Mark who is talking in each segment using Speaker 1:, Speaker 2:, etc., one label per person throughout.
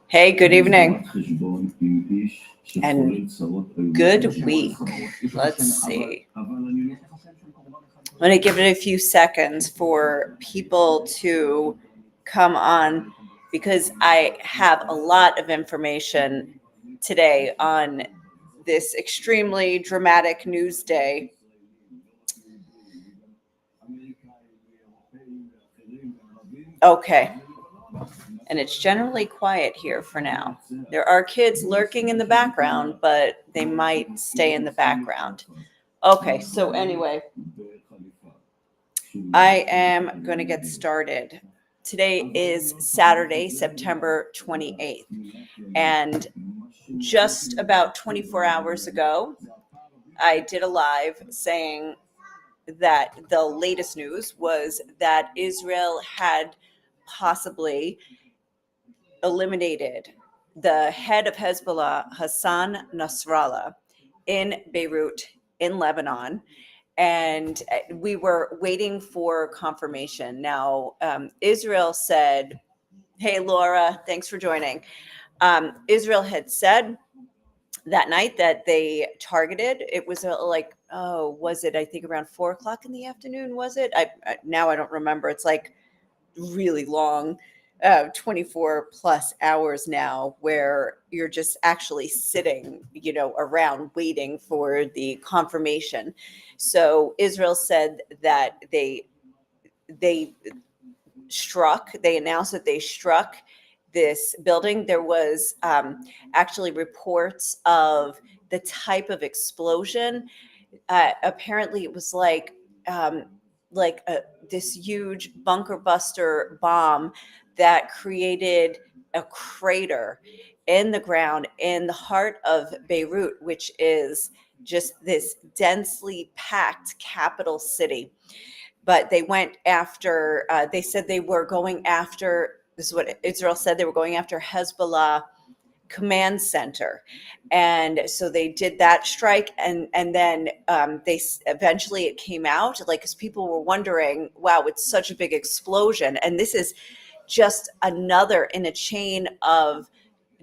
Speaker 1: Hey, good evening and good week. Let's see. I'm going to give it a few seconds for people to come on because I have a lot of information today on this extremely dramatic news day. Okay. And it's generally quiet here for now. There are kids lurking in the background, but they might stay in the background. Okay, so anyway, I am going to get started. Today is Saturday, September 28th, and just about 24 hours ago, I did a live saying that the latest news was that Israel had possibly eliminated the head of Hezbollah, Hassan Nasrallah, in Beirut, in Lebanon. And we were waiting for confirmation. Now, Israel said, hey, Laura, thanks for joining. Israel had said that night that they targeted, it was was it, I think around 4:00 in the afternoon, was it? Now I don't remember. It's like really long, 24 plus hours now where you're just actually sitting, around waiting for the confirmation. So Israel said that they announced that they struck this building. There was actually reports of the type of explosion. Apparently it was this huge bunker buster bomb that created a crater in the ground in the heart of Beirut, which is just this densely packed capital city. But they went after, they said they were going after, this is what Israel said, they were going after Hezbollah command center. And so they did that strike, and then they eventually it came out, because people were wondering, wow, it's such a big explosion, and this is just another in a chain of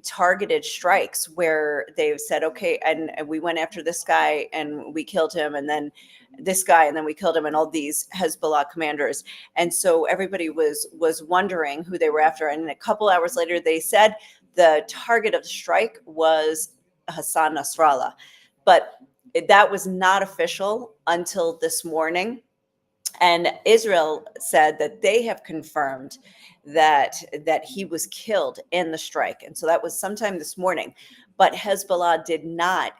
Speaker 1: targeted strikes where they've said, okay, and we went after this guy and we killed him, and then this guy and then we killed him, and all these Hezbollah commanders. And so everybody was wondering who they were after, and a couple hours later they said the target of the strike was Hassan Nasrallah. But that was not official until this morning. And Israel said that they have confirmed that he was killed in the strike. And so that was sometime this morning. But Hezbollah did not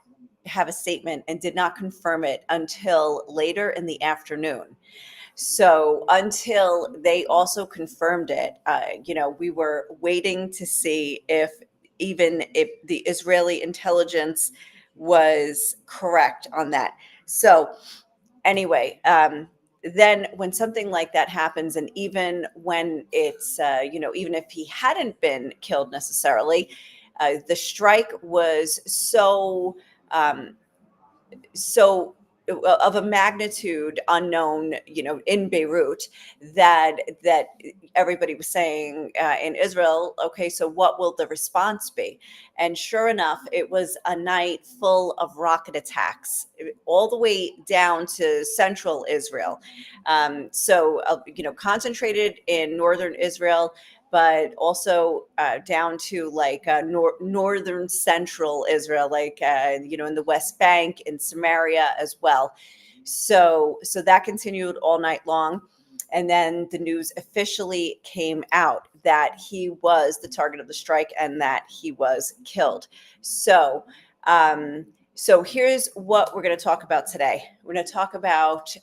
Speaker 1: have a statement and did not confirm it until later in the afternoon. So until they also confirmed it, we were waiting to see if the Israeli intelligence was correct on that. So anyway, then when something like that happens, and even when it's, even if he hadn't been killed necessarily, the strike was so of a magnitude unknown, in Beirut, that everybody was saying in Israel, okay, so what will the response be? And sure enough, it was a night full of rocket attacks all the way down to central Israel. Concentrated in northern Israel, but also down to northern central Israel, in the West Bank, in Samaria as well. So that continued all night long. And then the news officially came out that he was the target of the strike and that he was killed. So here's what we're going to talk about today. We're going to talk about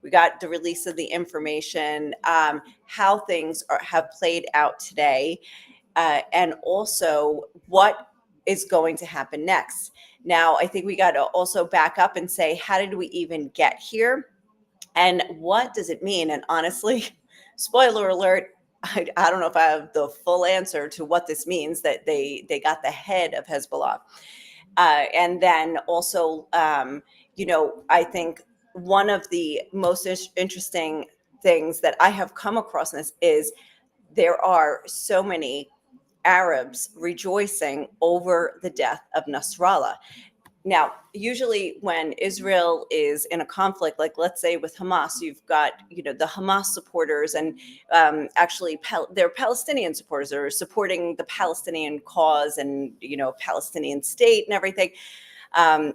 Speaker 1: we got the release of the information, how things have played out today, and also what is going to happen next. Now, I think we got to also back up and say, how did we even get here? And what does it mean? And honestly, spoiler alert, I don't know if I have the full answer to what this means, that they got the head of Hezbollah. And then also, I think one of the most interesting things that I have come across in this is there are so many Arabs rejoicing over the death of Nasrallah. Now, usually when Israel is in a conflict, like let's say with Hamas, you've got, the Hamas supporters and actually they're Palestinian supporters are supporting the Palestinian cause and, Palestinian state and everything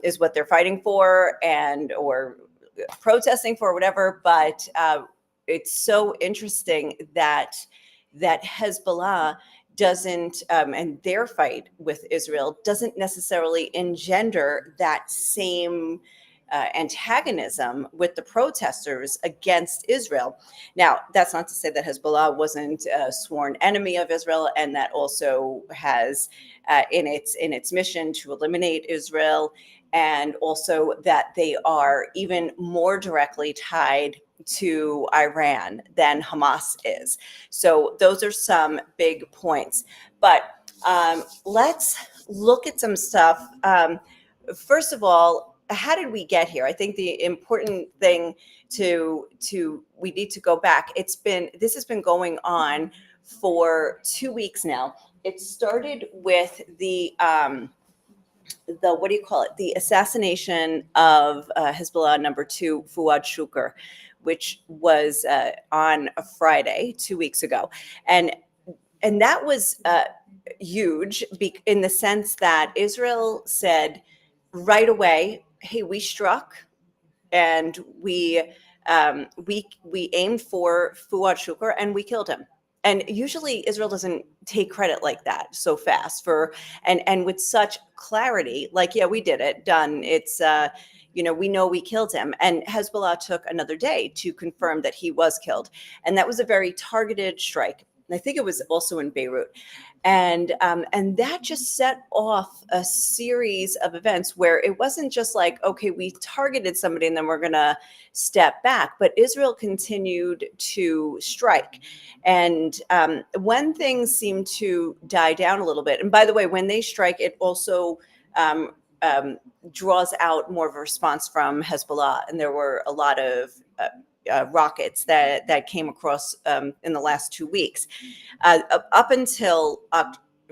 Speaker 1: is what they're fighting for or protesting for, whatever. But it's so interesting that Hezbollah doesn't, and their fight with Israel doesn't necessarily engender that same antagonism with the protesters against Israel. Now, that's not to say that Hezbollah wasn't a sworn enemy of Israel, and that also has in its mission to eliminate Israel, and also that they are even more directly tied to Iran than Hamas is. So those are some big points. But let's look at some stuff. First of all, how did we get here? I think the important thing we need to go back. This has been going on for 2 weeks now. It started with the what do you call it? The assassination of Hezbollah number 2, Fuad Shukr, which was on a Friday 2 weeks ago, and that was huge in the sense that Israel said right away, "Hey, we struck, and we aimed for Fuad Shukr, and we killed him." And usually Israel doesn't take credit like that so fast and with such clarity, like, yeah, we did it, done. It's, we know we killed him. And Hezbollah took another day to confirm that he was killed. And that was a very targeted strike. And I think it was also in Beirut. And that just set off a series of events where it wasn't just like, okay, we targeted somebody and then we're going to step back, but Israel continued to strike. And when things seem to die down a little bit, and by the way, when they strike, it also draws out more of a response from Hezbollah. And there were a lot of rockets that came across in the last 2 weeks. Up until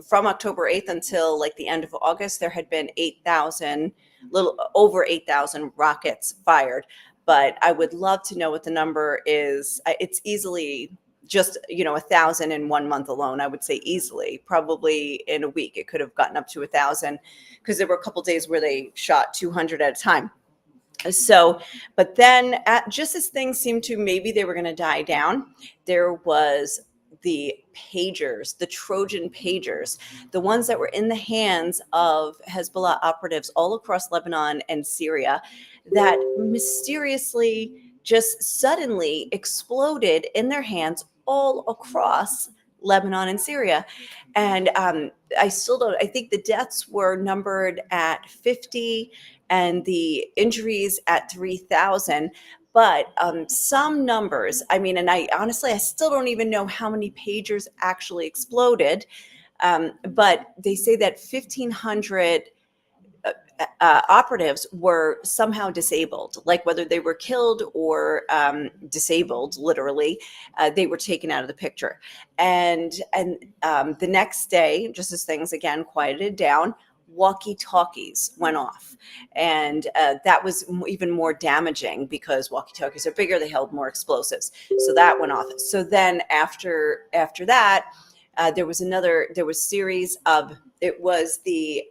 Speaker 1: from October 8th until like the end of August, there had been 8,000, little over 8,000 rockets fired. But I would love to know what the number is. It's easily just 1,000 in 1 month alone. I would say easily, probably in a week, it could have gotten up to 1,000 because there were a couple days where they shot 200 at a time. So, but then just as things seemed to, maybe they were going to die down, there was the pagers, the Trojan pagers, the ones that were in the hands of Hezbollah operatives all across Lebanon and Syria that mysteriously just suddenly exploded in their hands all across Lebanon and Syria. And I think the deaths were numbered at 50 and the injuries at 3,000. But some numbers, and I still don't even know how many pagers actually exploded. But they say that 1,500 operatives were somehow disabled, like whether they were killed or disabled, literally, they were taken out of the picture. And the next day, just as things again quieted down, walkie-talkies went off, and that was even more damaging because walkie-talkies are bigger, they held more explosives, so that went off. So then after that, there was series of, it was the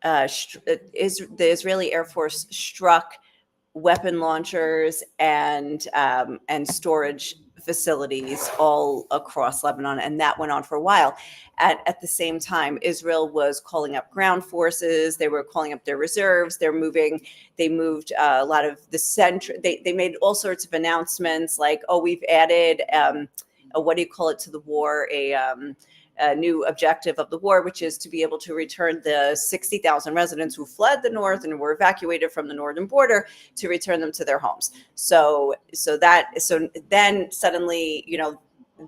Speaker 1: Israeli Air Force struck weapon launchers and storage facilities all across Lebanon, and that went on for a while. At the same time, Israel was calling up ground forces. They were calling up their reserves. They moved a lot of the center. They made all sorts of announcements like, oh, we've added to the war, a new objective of the war, which is to be able to return the 60,000 residents who fled the north and were evacuated from the northern border, to return them to their homes. So then suddenly,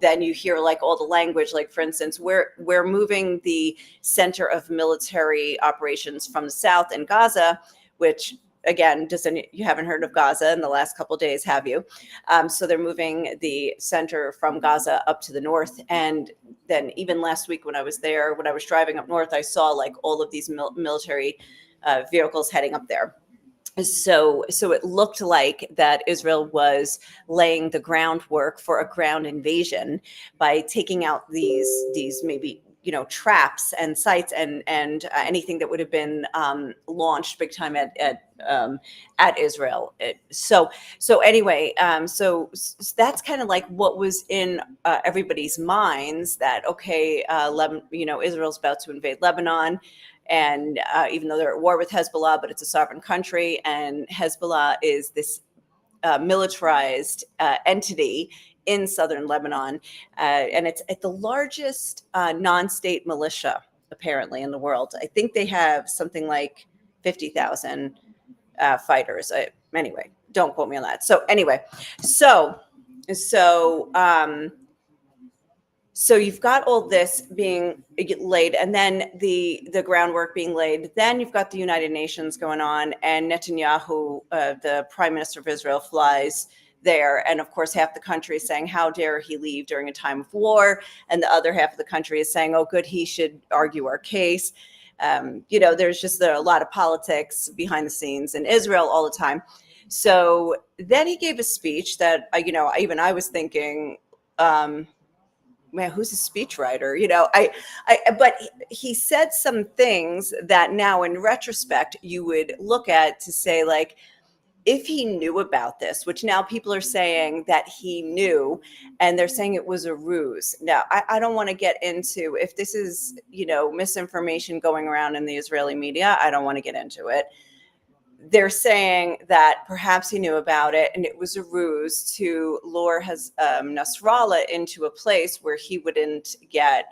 Speaker 1: then you hear like all the language, like for instance, we're moving the center of military operations from the south in Gaza, which again, you haven't heard of Gaza in the last couple of days, have you? So they're moving the center from Gaza up to the north. And then even last week when I was there, when I was driving up north, I saw like all of these military vehicles heading up there. So it looked like that Israel was laying the groundwork for a ground invasion by taking out these maybe traps and sites and anything that would have been launched big time at Israel. So anyway, so that's kind of like what was in everybody's minds, that okay, Israel's about to invade Lebanon. And even though they're at war with Hezbollah, but it's a sovereign country, and Hezbollah is this militarized entity in southern Lebanon, and it's the largest non-state militia apparently in the world. I think they have something like 50,000 fighters. Anyway, don't quote me on that. So anyway, so you've got all this being laid, and then the groundwork being laid. Then you've got the United Nations going on, and Netanyahu, the Prime Minister of Israel, flies there. And of course, half the country is saying, how dare he leave during a time of war? And the other half of the country is saying, oh, good, he should argue our case. There's just a lot of politics behind the scenes in Israel all the time. So then he gave a speech that, I was thinking, man, who's a speechwriter? But he said some things that now in retrospect you would look at to say, like, if he knew about this, which now people are saying that he knew, and they're saying it was a ruse. Now, I don't want to get into if this is, misinformation going around in the Israeli media. I don't want to get into it. They're saying that perhaps he knew about it and it was a ruse to lure Nasrallah into a place where he wouldn't get,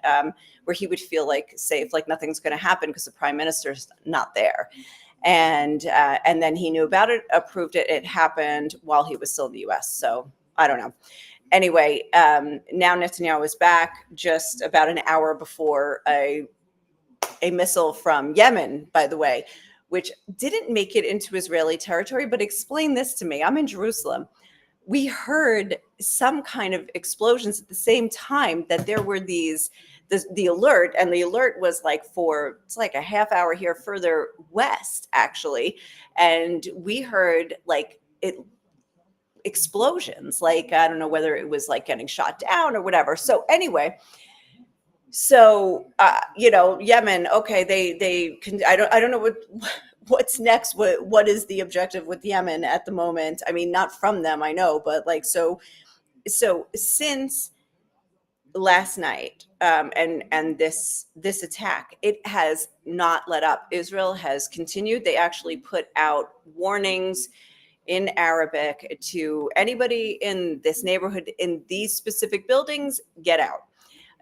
Speaker 1: where he would feel like safe, like nothing's going to happen because the prime minister's not there. And then he knew about it, approved it. It happened while he was still in the U.S. So I don't know. Anyway, now Netanyahu is back just about an hour before a missile from Yemen, by the way, which didn't make it into Israeli territory. But explain this to me. I'm in Jerusalem. We heard some kind of explosions at the same time that there were the alert, and the alert was like it's like a half hour here further west, actually. And we heard like explosions, like, I don't know whether it was like getting shot down or whatever. So anyway, Yemen, okay, they can, I don't know what's next. What is the objective with Yemen at the moment? I mean, not from them, I know, but like, so since last night, and this attack, it has not let up. Israel has continued. They actually put out warnings in Arabic to anybody in this neighborhood, in these specific buildings, get out.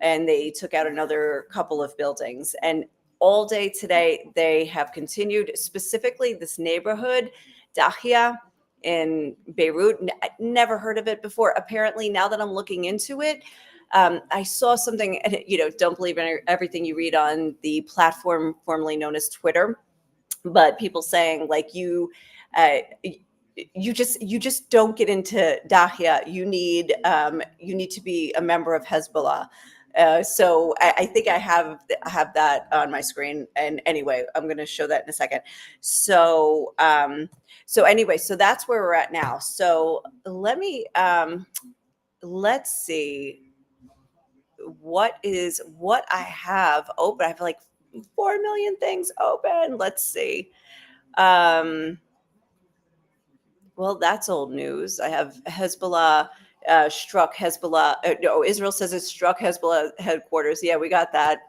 Speaker 1: And they took out another couple of buildings. And all day today, they have continued, specifically this neighborhood, Dahia in Beirut. Never heard of it before. Apparently, now that I'm looking into it, I saw something, don't believe in everything you read on the platform formerly known as Twitter, but people saying like you just don't get into Dahia. You need to be a member of Hezbollah. So I think I have that on my screen. And anyway, I'm going to show that in a second. So anyway, so that's where we're at now. So let's see what I have open. I have like 4 million things open. Let's see. Well, that's old news. I have Hezbollah struck Hezbollah. No, Israel says it struck Hezbollah headquarters. Yeah, we got that.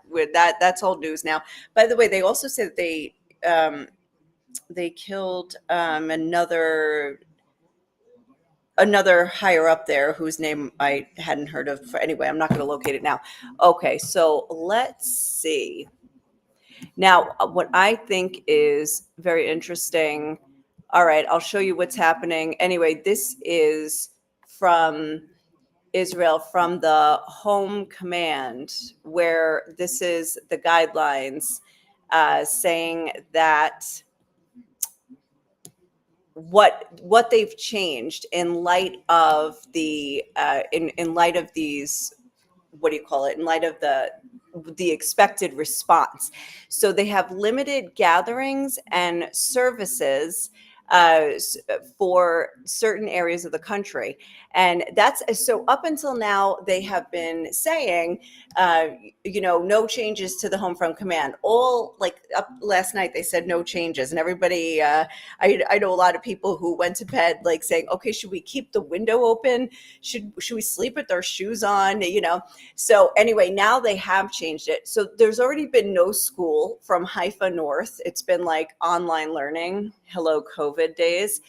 Speaker 1: That's old news now. By the way, they also said that they killed another higher up there whose name I hadn't heard of. Anyway, I'm not going to locate it now. Okay, so let's see. Now, what I think is very interesting. All right, I'll show you what's happening. Anyway, this is from Israel, from the Home Command, where this is the guidelines saying that what they've changed in light of the in light of these, what do you call it, in light of the expected response. So they have limited gatherings and services for certain areas of the country. And that's so up until now, they have been saying, no changes to the home front command. All like up last night, they said no changes. And everybody, I know a lot of people who went to bed like saying, okay, should we keep the window open? Should we sleep with our shoes on? So anyway, now they have changed it. So there's already been no school from Haifa North. It's been like online learning. Hello, COVID days.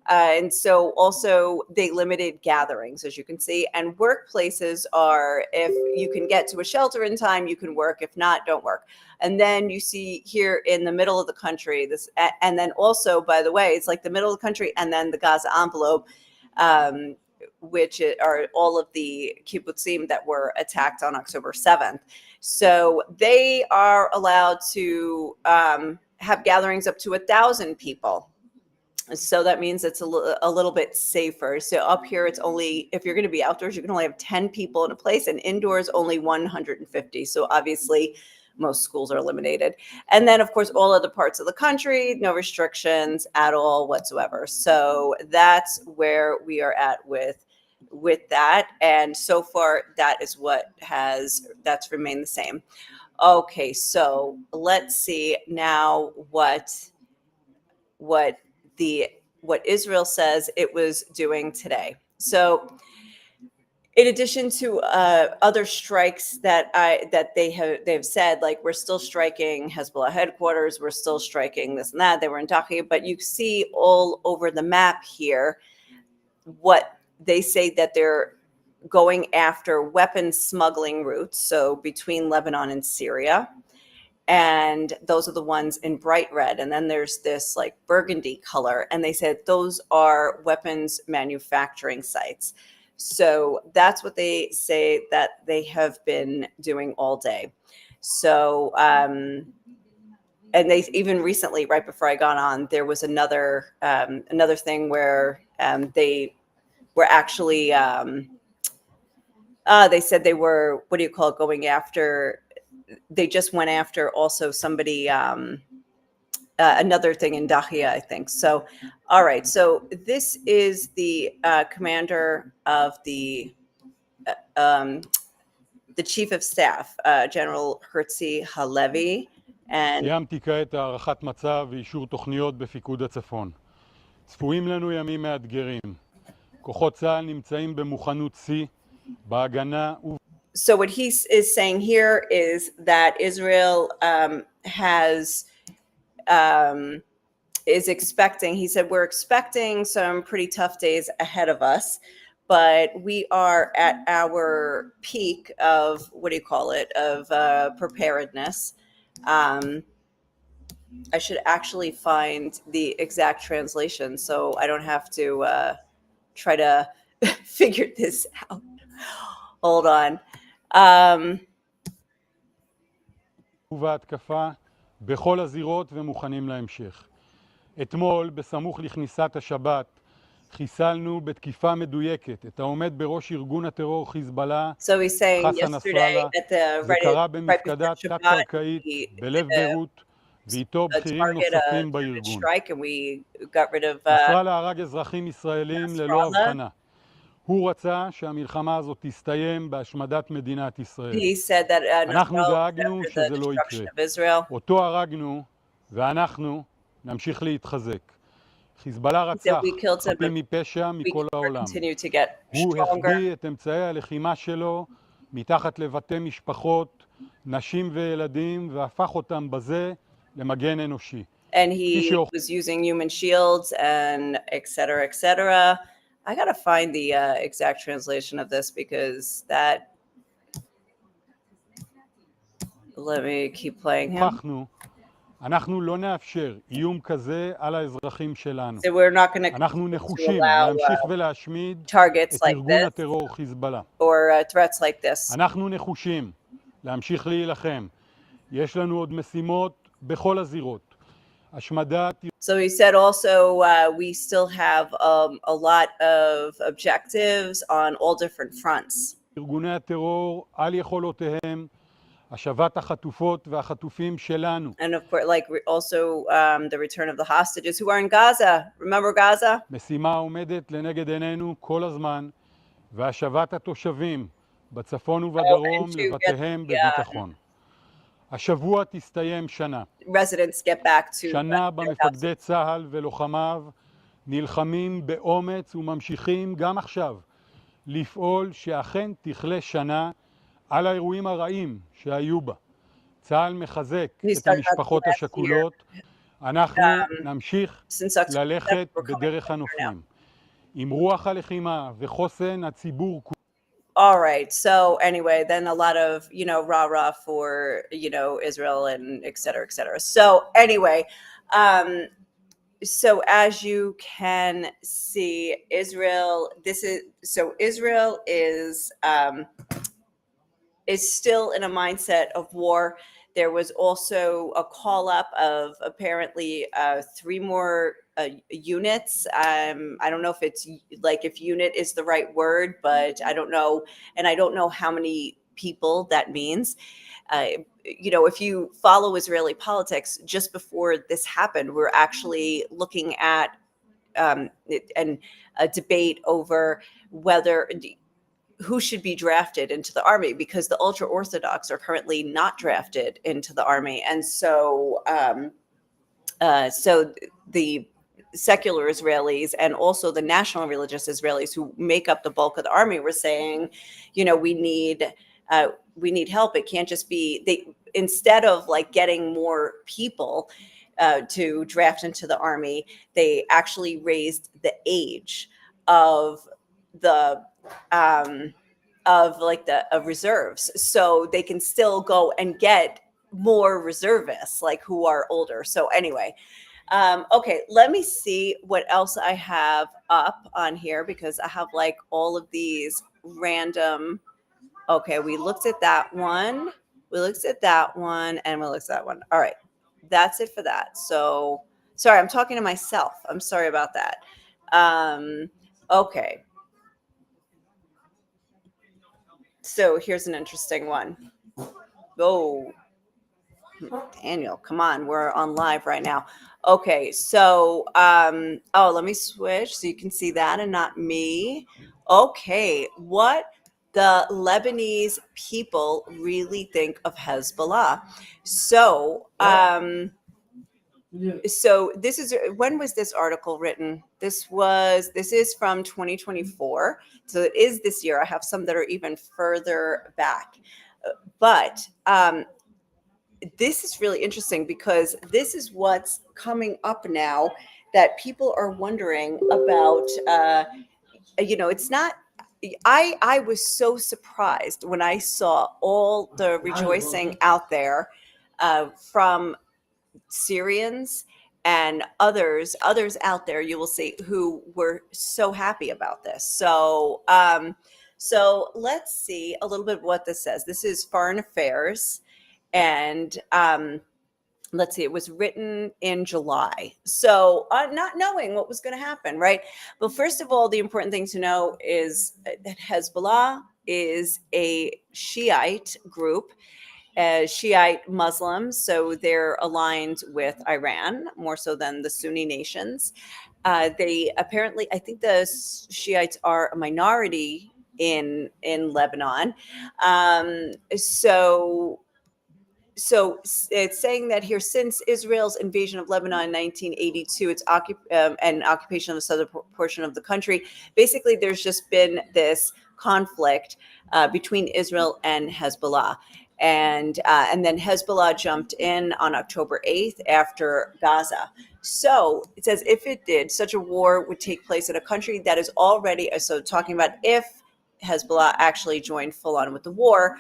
Speaker 1: And so also they limited gatherings, as you can see, and workplaces are, if you can get to a shelter in time, you can work. If not, don't work. And then you see here in the middle of the country, this, and then also, by the way, it's like the middle of the country and then the Gaza envelope, which are all of the kibbutzim that were attacked on October 7th. So they are allowed to have gatherings up to 1,000 people. So that means it's a little bit safer. So up here, it's only, if you're going to be outdoors, you can only have 10 people in a place, and indoors only 150. So obviously most schools are eliminated. And then of course, all other parts of the country, no restrictions at all whatsoever. So that's where we are at with that. And so far that is that's remained the same. Okay. So let's see now what Israel says it was doing today. So in addition to other strikes that they've said, like, we're still striking Hezbollah headquarters, we're still striking this and that. They were in Dahia, but you see all over the map here what they say that they're going after weapons smuggling routes. So between Lebanon and Syria. And those are the ones in bright red. And then there's this like burgundy color. And they said those are weapons manufacturing sites. So that's what they say that they have been doing all day. So, and they even recently, right before I got on, there was another thing where they were actually, they said they were, what do you call it, going after, they just went after also somebody, another thing in Dahia, I think. So, all right. So this is the commander of the chief of staff, General Herzi Halevi. And
Speaker 2: סיימתי כעת הערכת מצב ואישור תוכניות בפיקוד הצפון. צפויים לנו ימים מאתגרים. כוחות צה"ל נמצאים במוכנות שיא, בהגנה ו...
Speaker 1: So what he is saying here is that Israel is expecting, he said, we're expecting some pretty tough days ahead of us, but we are at our peak of, what do you call it, of preparedness. I should actually find the exact translation so I don't have to try to figure this out. Hold on.
Speaker 2: ובהתקפה בכל הזירות ומוכנים להמשך. אתמול, בסמוך לכניסת השבת, חיסלנו בתקיפה מדויקת את העומד בראש ארגון הטרור חיזבאללה, חסן נסראללה. זה קרה במפקדה תת-קרקעית בלב ביירות, ואיתו בכירים נוספים בארגון. נסראללה הרג אזרחים ישראלים ללא הבחנה. הוא רצה שהמלחמה הזאת תסתיים בהשמדת מדינת ישראל. אנחנו דאגנו שזה לא יקרה. אותו הרגנו, ואנחנו נמשיך להתחזק. חיזבאללה רצח חפים מפשע מכל העולם. הוא החביא את אמצעי הלחימה שלו מתחת לבתי משפחות, נשים וילדים, והפך אותם בזה למגן אנושי.
Speaker 1: And he was using human shields and etc. etc. I gotta find the exact translation of this because that. Let me keep playing him.
Speaker 2: אנחנו לא נאפשר איום כזה על האזרחים שלנו.
Speaker 1: So we're not going
Speaker 2: אנחנו נחושים להמשיך ולהשמיד את ארגון הטרור חיזבאללה.
Speaker 1: Or threats like this.
Speaker 2: אנחנו נחושים להמשיך להילחם. יש לנו עוד משימות בכל הזירות. השמדת
Speaker 1: So he said also, we still have a lot of objectives on all different fronts.
Speaker 2: ארגוני הטרור על יכולותיהם, השבת החטופות והחטופים שלנו.
Speaker 1: And of course, like also the return of the hostages who are in Gaza. Remember Gaza?
Speaker 2: משימה עומדת לנגד עינינו כל הזמן, והשבת התושבים בצפון ובדרום לבתיהם בביטחון. השבוע תסתיים שנה.
Speaker 1: Residents get back to
Speaker 2: שנה במפקדי צה"ל ולוחמיו נלחמים באומץ וממשיכים גם עכשיו לפעול שאכן תכלה שנה על האירועים הרעים שהיו בה. צה"ל מחזק את המשפחות השכולות. אנחנו נמשיך ללכת בדרך הנופלים. עם רוח הלחימה וחוסן הציבור.
Speaker 1: All right. So anyway, then a lot of, rah-rah for, Israel and et cetera, et cetera. So anyway, so as you can see, Israel is still in a mindset of war. There was also a call up of apparently 3 more units. I don't know if it's if unit is the right word, but I don't know. And I don't know how many people that means. If you follow Israeli politics, just before this happened, we're actually looking at a debate over who should be drafted into the army, because the ultra-Orthodox are currently not drafted into the army. And so the secular Israelis and also the national religious Israelis who make up the bulk of the army were saying, we need help. It can't just be instead of getting more people to draft into the army, they actually raised the age of the reserves, so they can still go and get more reservists who are older. So anyway, okay, let me see what else I have up on here, because I have all of these random. Okay, we looked at that one, and we looked at that one. All right, that's it for that. So sorry, I'm talking to myself. I'm sorry about that. Okay. So here's an interesting one. Oh, Daniel, come on. We're on live right now. Okay, so, let me switch so you can see that and not me. Okay, what the Lebanese people really think of Hezbollah. So, so when was this article written? This is from 2024. So it is this year. I have some that are even further back. But this is really interesting, because this is what's coming up now that people are wondering about. It's not. I was so surprised when I saw all the rejoicing out there from Syrians and others out there, you will see, who were so happy about this. So so let's see a little bit what this says. This is Foreign Affairs, and let's see, it was written in July. So not knowing what was going to happen, right? But first of all, the important thing to know is that Hezbollah is a Shiite group, Shiite Muslims, so they're aligned with Iran more so than the Sunni nations. They apparently, I think the Shiites are a minority in Lebanon. So it's saying that here, since Israel's invasion of Lebanon in 1982, its and occupation of the southern portion of the country, basically there's just been this conflict between Israel and Hezbollah. And then Hezbollah jumped in on October 8th after Gaza. So it says if it did, such a war would take place in a country that is already, so talking about if Hezbollah actually joined full on with the war,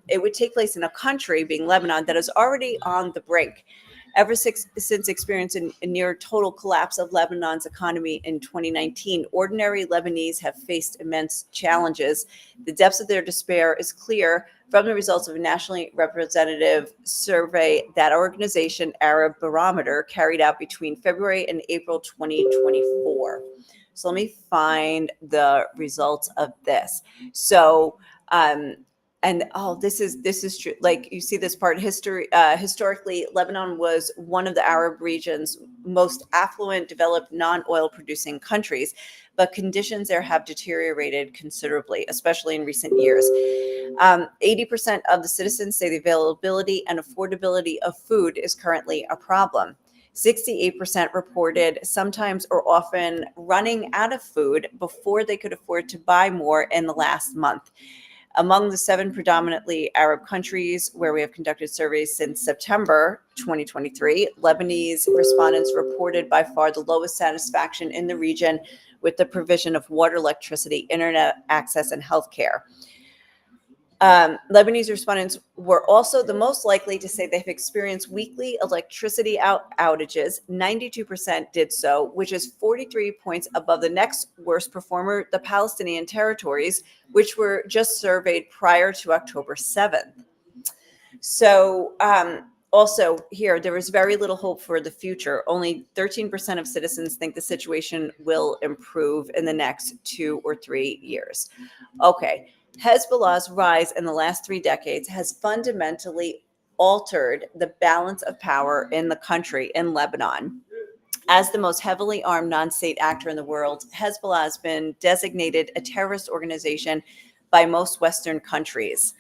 Speaker 1: it would take place in a country, being Lebanon, that is already on the brink. Ever since experiencing a near total collapse of Lebanon's economy in 2019, ordinary Lebanese have faced immense challenges. The depths of their despair is clear from the results of a nationally representative survey that organization Arab Barometer carried out between February and April 2024. So let me find the results of this. So, this is true. Like you see this part, historically, Lebanon was one of the Arab region's most affluent, developed, non-oil producing countries, but conditions there have deteriorated considerably, especially in recent years. 80% of the citizens say the availability and affordability of food is currently a problem. 68% reported sometimes or often running out of food before they could afford to buy more in the last month. Among the 7 predominantly Arab countries where we have conducted surveys since September 2023, Lebanese respondents reported by far the lowest satisfaction in the region with the provision of water, electricity, internet access, and healthcare. Lebanese respondents were also the most likely to say they've experienced weekly electricity outages. 92% did so, which is 43 points above the next worst performer, the Palestinian territories, which were just surveyed prior to October 7th. So also here, there is very little hope for the future. Only 13% of citizens think the situation will improve in the next 2 or 3 years. Okay. Hezbollah's rise in the last 3 decades has fundamentally altered the balance of power in the country, in Lebanon. As the most heavily armed non-state actor in the world, Hezbollah has been designated a terrorist organization by most Western countries.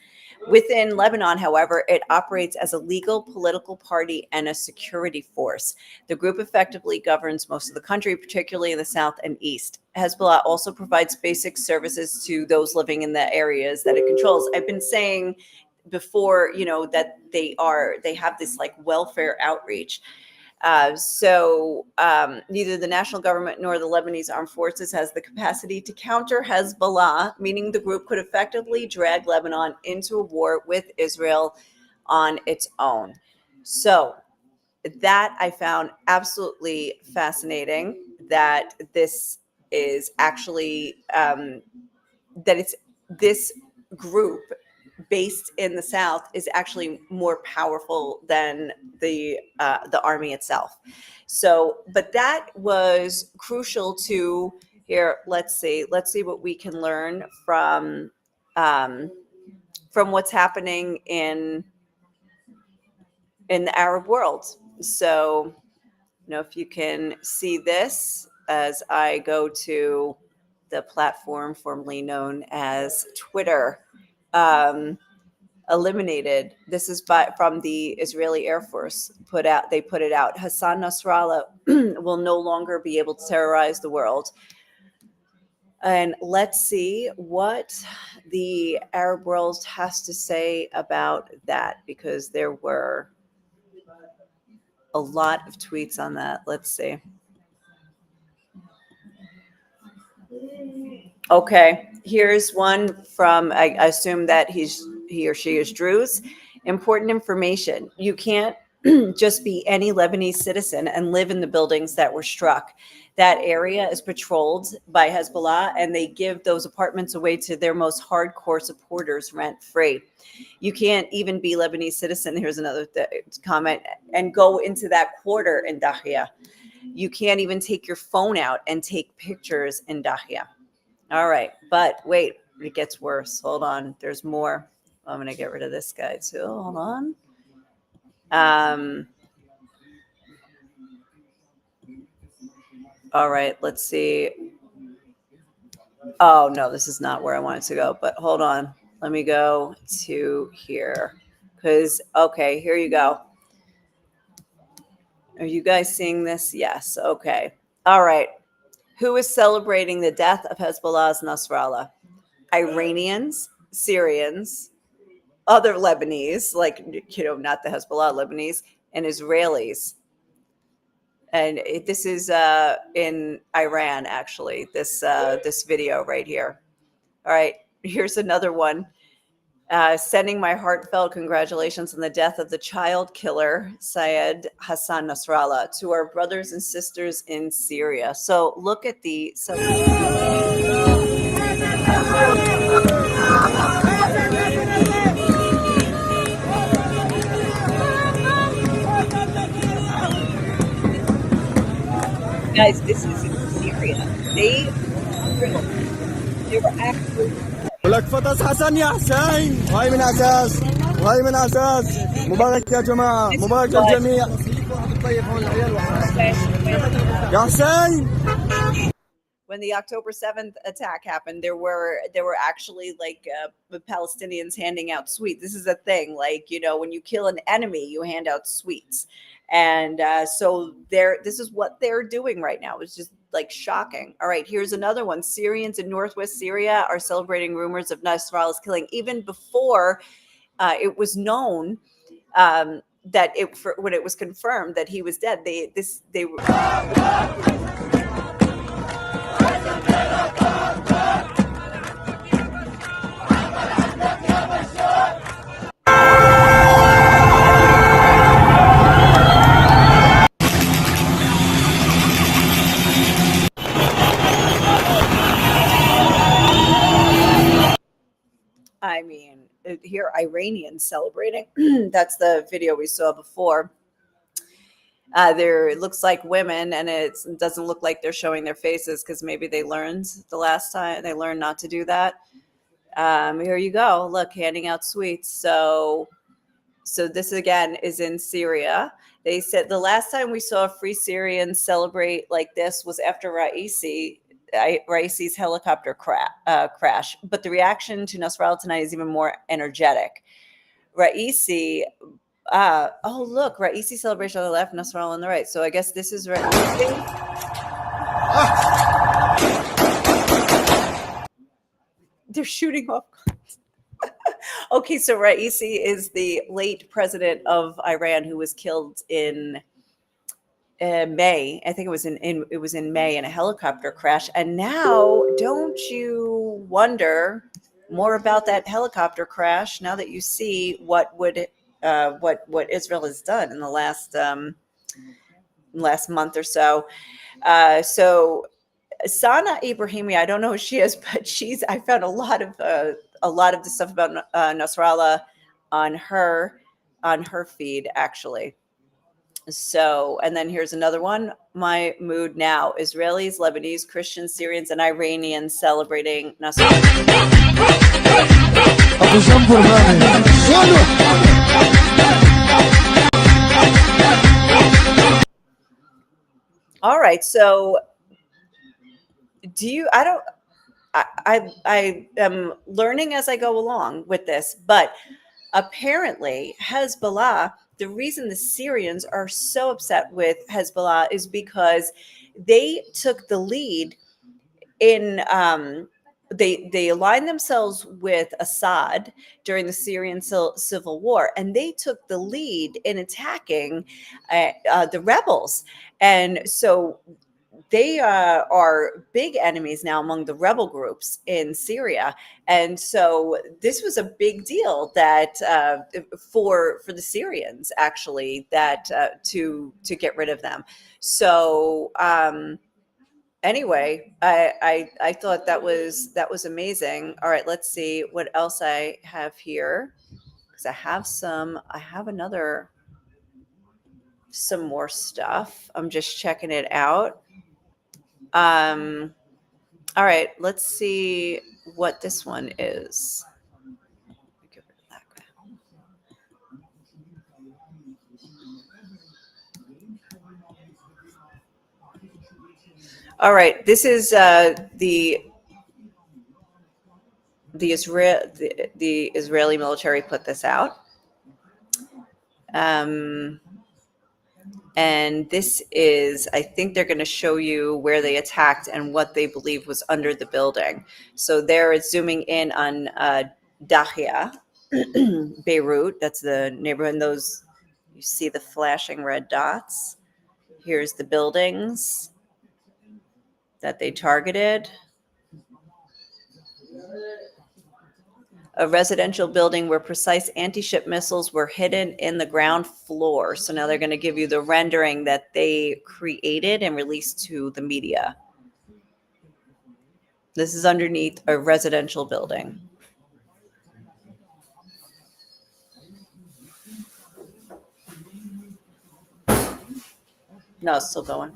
Speaker 1: Within Lebanon, however, it operates as a legal political party and a security force. The group effectively governs most of the country, particularly in the south and east. Hezbollah also provides basic services to those living in the areas that it controls. I've been saying before, that they have this like welfare outreach. Neither the national government nor the Lebanese armed forces has the capacity to counter Hezbollah, meaning the group could effectively drag Lebanon into a war with Israel on its own. So that I found absolutely fascinating, that this is actually, this group based in the South is actually more powerful than the army itself. So, but that was crucial to here. Let's see what we can learn from what's happening in the Arab world. So, if you can see this as I go to the platform formerly known as Twitter. Eliminated. This is from the Israeli Air Force. They put it out. Hassan Nasrallah will no longer be able to terrorize the world. And let's see what the Arab world has to say about that, because there were a lot of tweets on that. Let's see. Okay, here's one from, I assume that he or she is Druze. Important information. You can't just be any Lebanese citizen and live in the buildings that were struck. That area is patrolled by Hezbollah, and they give those apartments away to their most hardcore supporters rent-free. You can't even be Lebanese citizen. Here's another comment, and go into that quarter in Dahia. You can't even take your phone out and take pictures in Dahia. All right, but wait, it gets worse. Hold on, there's more. I'm going to get rid of this guy too. Hold on. All right, let's see. Oh, no, this is not where I wanted to go, but hold on. Let me go to here because, okay, here you go. Are you guys seeing this? Yes. Okay. All right. Who is celebrating the death of Hezbollah's Nasrallah? Iranians, Syrians, other Lebanese, like, not the Hezbollah Lebanese, and Israelis. And this is in Iran, actually, this video right here. All right, here's another one. Sending my heartfelt congratulations on the death of the child killer, Syed Hassan Nasrallah, to our brothers and sisters in Syria. So look at the... Guys, this is in Syria. They were actually...
Speaker 3: ولك فطس حسن يا حسين وهي من اساس وهي من اساس مبارك يا جماعه مبارك الجميع يا حسين.
Speaker 1: When the October 7th attack happened, there were actually like Palestinians handing out sweets. This is a thing, like, you know, when you kill an enemy, you hand out sweets. And so this is what they're doing right now. It's just like shocking. All right, here's another one. Syrians in northwest Syria are celebrating rumors of Nasrallah's killing even before it was known that when it was confirmed that he was dead. They were... I mean, here Iranians celebrating. That's the video we saw before. It looks like women, and it doesn't look like they're showing their faces because maybe they learned the last time. They learned not to do that. Here you go. Look, handing out sweets. So this again is in Syria. They said the last time we saw free Syrians celebrate like this was after Raisi's helicopter crash. But the reaction to Nasrallah tonight is even more energetic. Raisi, oh look, Raisi celebration on the left, Nasrallah on the right. So I guess this is Raisi. They're shooting off guns. Okay, so Raisi is the late president of Iran who was killed in May. I think it was in May in a helicopter crash. And now, don't you wonder more about that helicopter crash now that you see what Israel has done in the last month or so? So Sana Ibrahimi, I don't know who she is, but I found a lot of the stuff about Nasrallah on her feed actually. So, and then here's another one. My mood now. Israelis, Lebanese, Christians, Syrians, and Iranians celebrating Nasrallah. All right. So I am learning as I go along with this, but apparently Hezbollah, the reason the Syrians are so upset with Hezbollah is because they took the lead in they aligned themselves with Assad during the Syrian civil war, and they took the lead in attacking the rebels. And so they are big enemies now among the rebel groups in Syria. And so this was a big deal that for the Syrians, actually, that to get rid of them. So anyway, I thought that was amazing. All right, let's see what else I have here, because I have some more stuff. I'm just checking it out. All right, let's see what this one is. Get rid of that guy. All right, this is the Israeli military put this out. And this is, I think they're going to show you where they attacked and what they believe was under the building. So there it's zooming in on Dahia, Beirut. That's the neighborhood. And those, you see the flashing red dots. Here's the buildings that they targeted. a residential building where precise anti-ship missiles were hidden in the ground floor. So now they're going to give you the rendering that they created and released to the media. This is underneath a residential building. No, it's still going.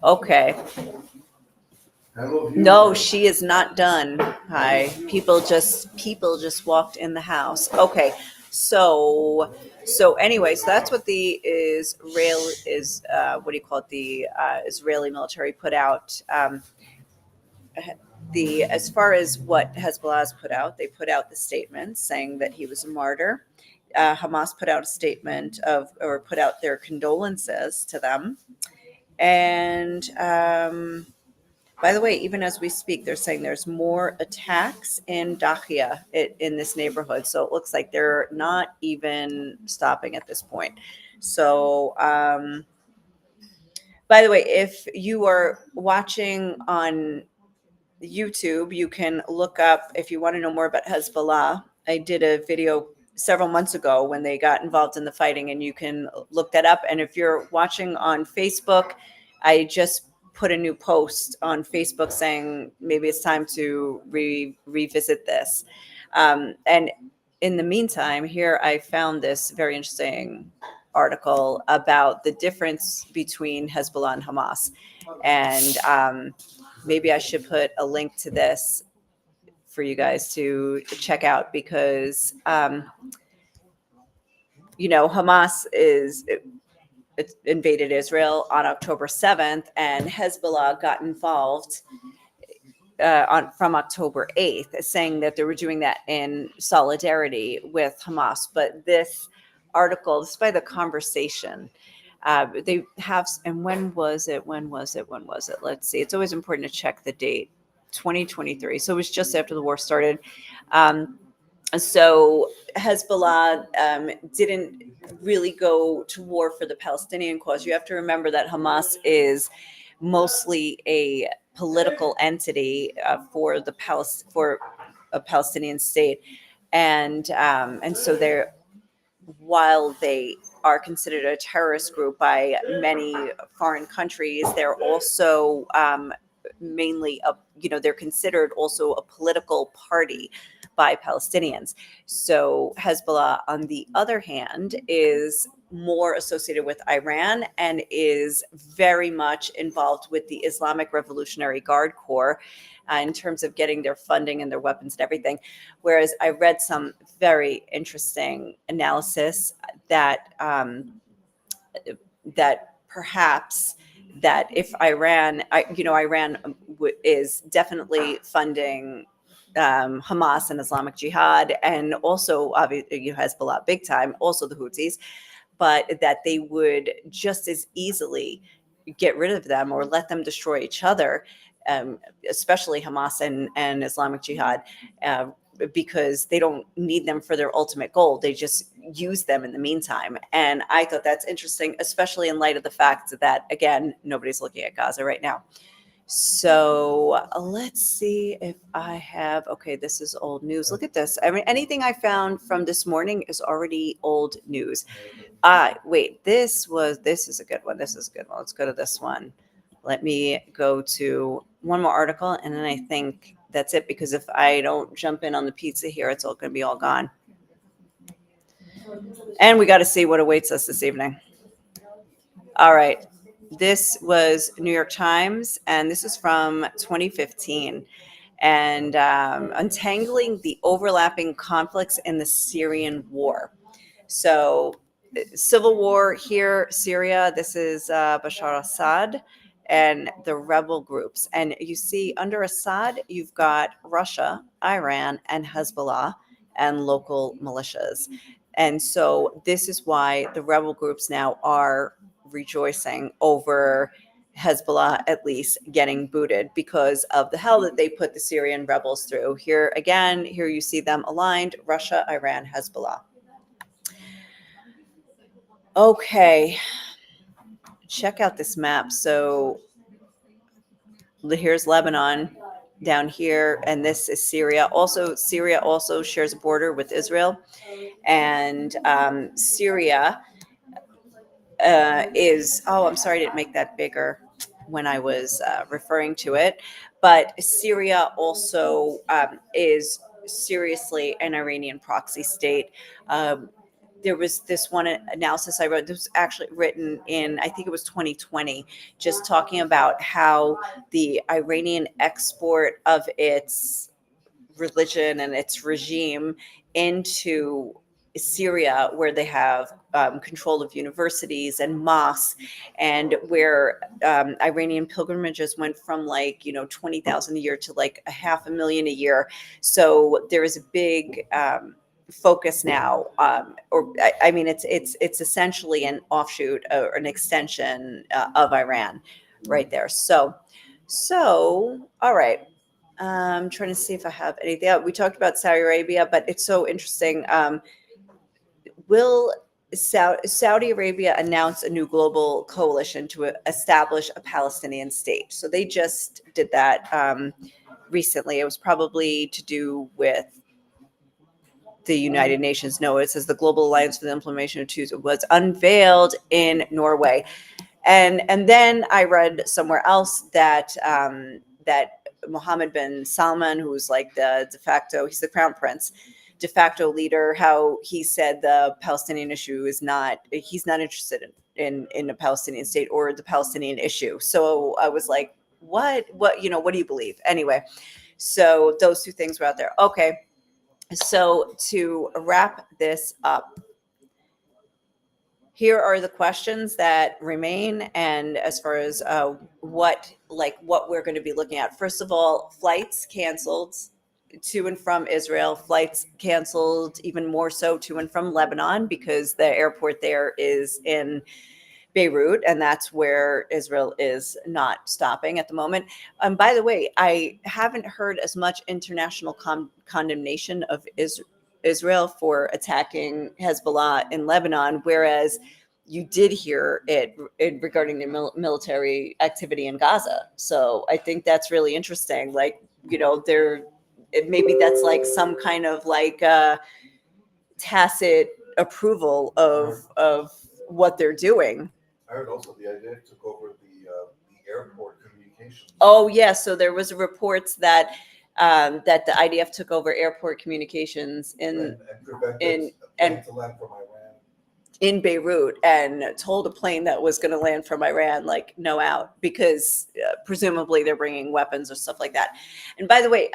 Speaker 1: Okay. No, she is not done. Hi. People just walked in the house. Okay. So anyways, that's what the Israeli military put out. As far as what Hezbollah has put out, they put out the statement saying that he was a martyr. Hamas put out a statement put out their condolences to them. And by the way, even as we speak, they're saying there's more attacks in Dahia in this neighborhood. So it looks like they're not even stopping at this point. So, by the way, if you are watching on YouTube, you can look up, if you want to know more about Hezbollah. I did a video several months ago when they got involved in the fighting, and you can look that up. And if you're watching on Facebook, I just put a new post on Facebook saying maybe it's time to revisit this. And in the meantime, here I found this very interesting article about the difference between Hezbollah and Hamas. And maybe I should put a link to this for you guys to check out, because, Hamas it invaded Israel on October 7th, and Hezbollah got involved from October 8th, saying that they were doing that in solidarity with Hamas. But this article, this is by The Conversation. They have, and when was it? Let's see. It's always important to check the date. 2023. So it was just after the war started. So Hezbollah didn't really go to war for the Palestinian cause. You have to remember that Hamas is mostly a political entity for a Palestinian state, and so while they are considered a terrorist group by many foreign countries, they're also mainly they're considered also a political party by Palestinians. So Hezbollah, on the other hand, is more associated with Iran and is very much involved with the Islamic Revolutionary Guard Corps in terms of getting their funding and their weapons and everything. Whereas I read some very interesting analysis that perhaps that if Iran is definitely funding Hamas and Islamic Jihad, and also obviously Hezbollah big time, also the Houthis, but that they would just as easily get rid of them or let them destroy each other, especially Hamas and Islamic Jihad, because they don't need them for their ultimate goal. They just use them in the meantime. And I thought that's interesting, especially in light of the fact that, again, nobody's looking at Gaza right now. So let's see if I have, okay, this is old news. Look at this. I mean, anything I found from this morning is already old news. Wait, this is a good one. Let's go to this one. Let me go to one more article, and then I think that's it, because if I don't jump in on the pizza here, it's all going to be all gone. And we got to see what awaits us this evening. All right. This was New York Times, and this is from 2015. And untangling the overlapping conflicts in the Syrian war. So, civil war here, Syria. This is Bashar Assad and the rebel groups. And you see, under Assad, you've got Russia, Iran, and Hezbollah, and local militias. And so this is why the rebel groups now are rejoicing over Hezbollah at least getting booted, because of the hell that they put the Syrian rebels through. Here you see them aligned: Russia, Iran, Hezbollah. Okay, check out this map. So here's Lebanon, down here, and this is Syria. Also, Syria also shares a border with Israel, and Syria is, oh, I'm sorry I didn't make that bigger when I was referring to it, but Syria also is seriously an Iranian proxy state. There was this one analysis I wrote, this was actually written in, I think it was 2020, just talking about how the Iranian export of its religion and its regime into Syria, where they have control of universities and mosques, and where Iranian pilgrimages went from 20,000 a year to like 500,000 a year. So there is a big focus now, I mean, it's essentially an offshoot or an extension of Iran, right there. So all right. I'm trying to see if I have anything. We talked about Saudi Arabia, but it's so interesting. Will Saudi Arabia announce a new global coalition to establish a Palestinian state? So they just did that recently. It was probably to do with the United Nations. No, it says the Global Alliance for the Implementation of Truth was unveiled in Norway. And then I read somewhere else that that Mohammed bin Salman, who's like the de facto, he's the crown prince, de facto leader, how he said the Palestinian issue is not, he's not interested in a Palestinian state or the Palestinian issue. So I was like, what do you believe? Anyway, so those two things were out there. Okay. So to wrap this up, here are the questions that remain, and as far as what we're going to be looking at. First of all, flights canceled to and from Israel, flights canceled even more so to and from Lebanon, because the airport there is in Beirut, and that's where Israel is not stopping at the moment. By the way, I haven't heard as much international condemnation of Israel for attacking Hezbollah in Lebanon, whereas you did hear it regarding the military activity in Gaza. So I think that's really interesting. Maybe that's like some kind of tacit approval of what they're doing.
Speaker 4: I heard also the IDF took over the airport communications.
Speaker 1: Oh, yeah. So there was reports that that the IDF took over airport communications
Speaker 4: and prevented a plane to land from Iran
Speaker 1: in Beirut, and told a plane that was going to land from Iran, like, no out, because presumably they're bringing weapons or stuff like that. And by the way,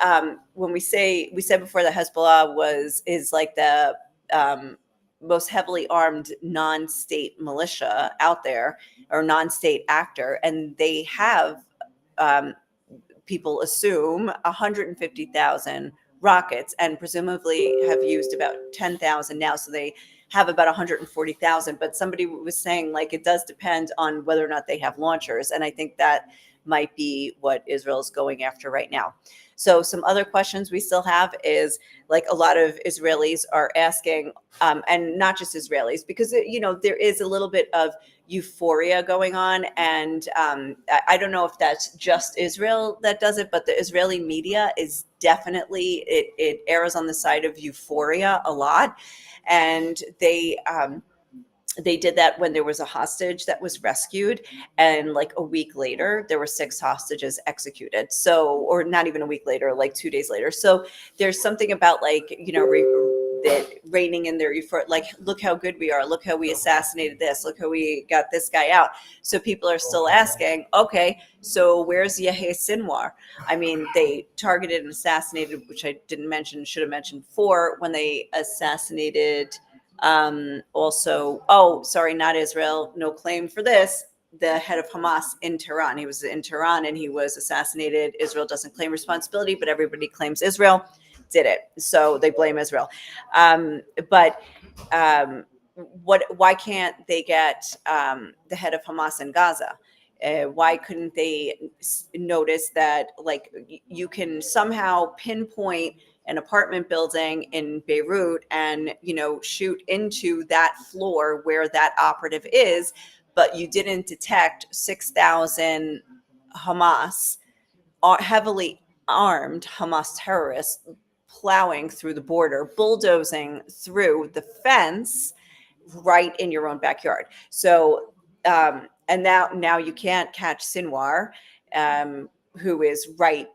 Speaker 1: when we said before that Hezbollah is like the most heavily armed non-state militia out there, or non-state actor, and they have, people assume, 150,000 rockets, and presumably have used about 10,000 now. So they have about 140,000, but somebody was saying it does depend on whether or not they have launchers. And I think that might be what Israel is going after right now. So some other questions we still have is, a lot of Israelis are asking, and not just Israelis, because, there is a little bit of euphoria going on. And I don't know if that's just Israel that does it, but the Israeli media is definitely, it errs on the side of euphoria a lot. And they did that when there was a hostage that was rescued, and a week later there were 6 hostages executed. So, or not even a week later, 2 days later. So there's something about that reigning in their euphoria, look how good we are, look how we assassinated this, look how we got this guy out. So people are still asking, okay, so where's Yahya Sinwar? I mean, they targeted and assassinated, which I didn't mention, should have mentioned before, when they assassinated also, not Israel, no claim for this, the head of Hamas in Tehran. He was in Tehran and he was assassinated. Israel doesn't claim responsibility, but everybody claims Israel did it. So they blame Israel. Why can't they get the head of Hamas in Gaza? Why couldn't they notice that you can somehow pinpoint an apartment building in Beirut and, shoot into that floor where that operative is, but you didn't detect 6,000 Hamas heavily armed Hamas terrorists plowing through the border, bulldozing through the fence right in your own backyard. So, and now you can't catch Sinwar, who is right,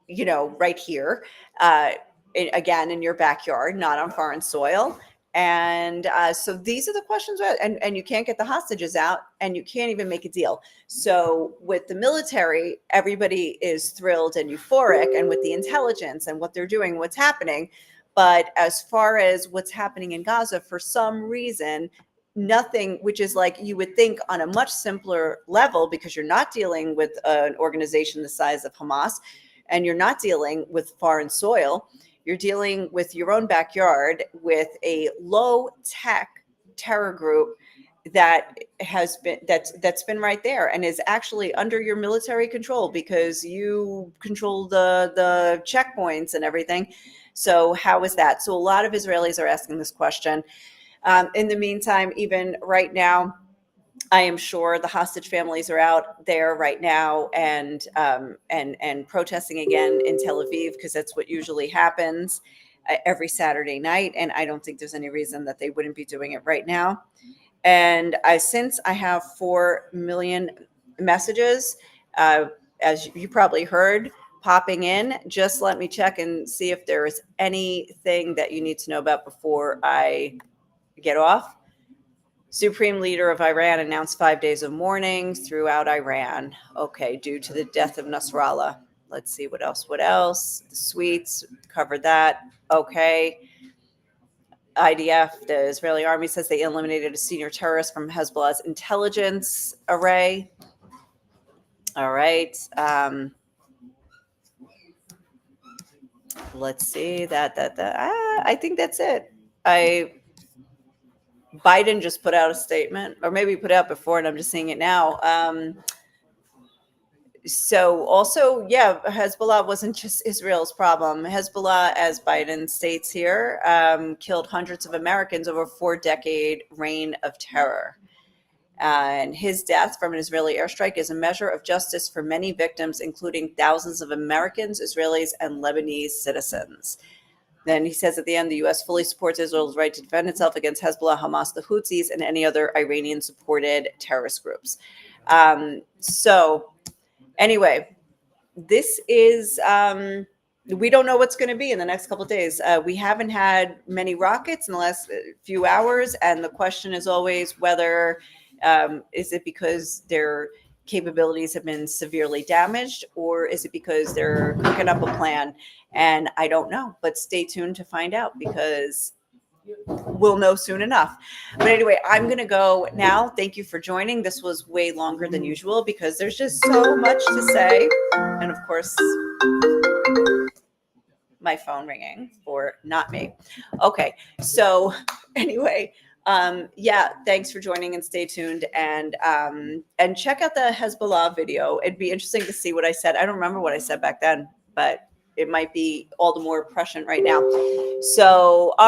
Speaker 1: right here, again, in your backyard, not on foreign soil. And so these are the questions, and you can't get the hostages out, and you can't even make a deal. So with the military, everybody is thrilled and euphoric, and with the intelligence and what they're doing, what's happening. But as far as what's happening in Gaza, for some reason, nothing, which is like you would think on a much simpler level, because you're not dealing with an organization the size of Hamas, and you're not dealing with foreign soil. You're dealing with your own backyard with a low-tech terror group that has been that's been right there and is actually under your military control, because you control the checkpoints and everything. So how is that? So a lot of Israelis are asking this question. In the meantime, even right now, I am sure the hostage families are out there right now and protesting again in Tel Aviv, because that's what usually happens every Saturday night. And I don't think there's any reason that they wouldn't be doing it right now. And since I have 4 million messages, as you probably heard, popping in, just let me check and see if there is anything that you need to know about before I get off. Supreme leader of Iran announced 5 days of mourning throughout Iran. Okay, due to the death of Nasrallah. Let's see what else. The sweets, covered that. Okay. IDF, the Israeli army, says they eliminated a senior terrorist from Hezbollah's intelligence array. All right. Let's see I think that's it. Biden just put out a statement, or maybe put out before, and I'm just seeing it now. So also, Hezbollah wasn't just Israel's problem. Hezbollah, as Biden states here, killed hundreds of Americans over a 4-decade reign of terror. And his death from an Israeli airstrike is a measure of justice for many victims, including thousands of Americans, Israelis, and Lebanese citizens. Then he says at the end, the U.S. fully supports Israel's right to defend itself against Hezbollah, Hamas, the Houthis, and any other Iranian-supported terrorist groups. So anyway, this is, we don't know what's going to be in the next couple of days. We haven't had many rockets in the last few hours, and the question is always whether, is it because their capabilities have been severely damaged, or is it because they're cooking up a plan? And I don't know, but stay tuned to find out, because we'll know soon enough. But anyway, I'm going to go now. Thank you for joining. This was way longer than usual because there's just so much to say. And of course, my phone ringing, or not me. Okay. So anyway, thanks for joining, and stay tuned, and check out the Hezbollah video. It'd be interesting to see what I said. I don't remember what I said back then, but it might be all the more prescient right now. So